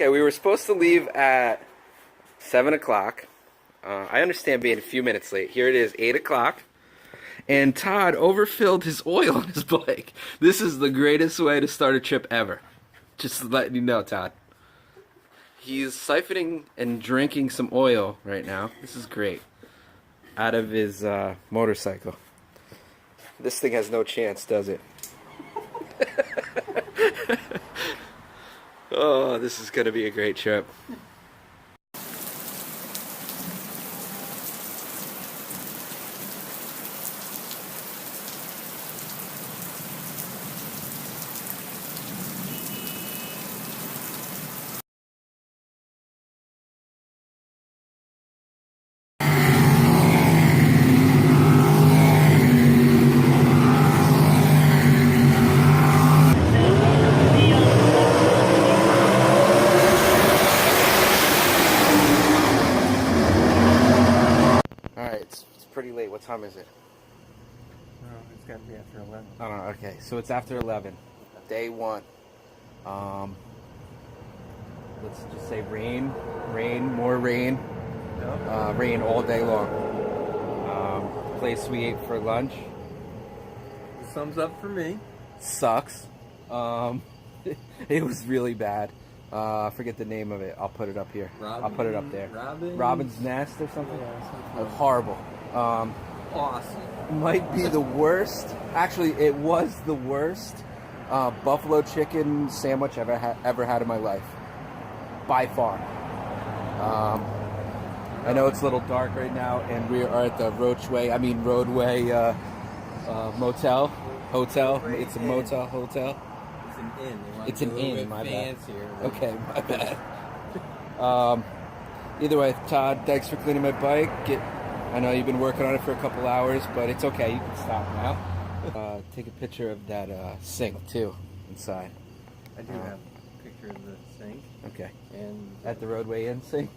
Okay, we were supposed to leave at 7 o'clock. I understand being a few minutes late. Here it is, 8 o'clock. And Todd overfilled his oil on his bike. This is the greatest way to start a trip ever. Just letting you know, Todd. He's siphoning and drinking some oil right now. This is great. Out of his motorcycle. This thing has no chance, does it? Oh, this is going to be a great trip. It's pretty late. What time is it? No, it's got to be after 11. I don't know. Okay, so it's after 11. Day one. Let's just say rain, more rain. Yep. Rain all day long. Place we ate for lunch Thumbs up for me. sucks. It was really bad. I forget the name of it. I'll put it up here. I'll put it up there. Robin's Nest or something? Yeah, something. Horrible. Awesome. Might be the worst. Actually, it was the worst buffalo chicken sandwich I've ever had in my life. By far. I know it's a little dark right now, and we are at the roadway hotel. It's a motel hotel. It's an inn. It's an inn, my bad. Fancier. Okay, my bad. Either way, Todd, thanks for cleaning my bike. I know you've been working on it for a couple hours, but it's okay. You can stop now. Take a picture of that sink, too, inside. I do have a picture of the sink. Okay. And At the roadway inn sink?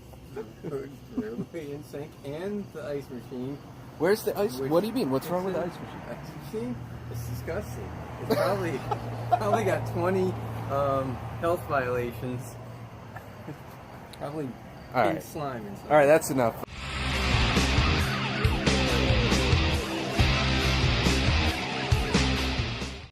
the railway in sink and the ice machine. Where's the ice? What do you mean? What's wrong with the ice machine? Ice machine? It's disgusting. It's probably got 20 health violations. Probably All pink right. slime inside. All right, that's enough.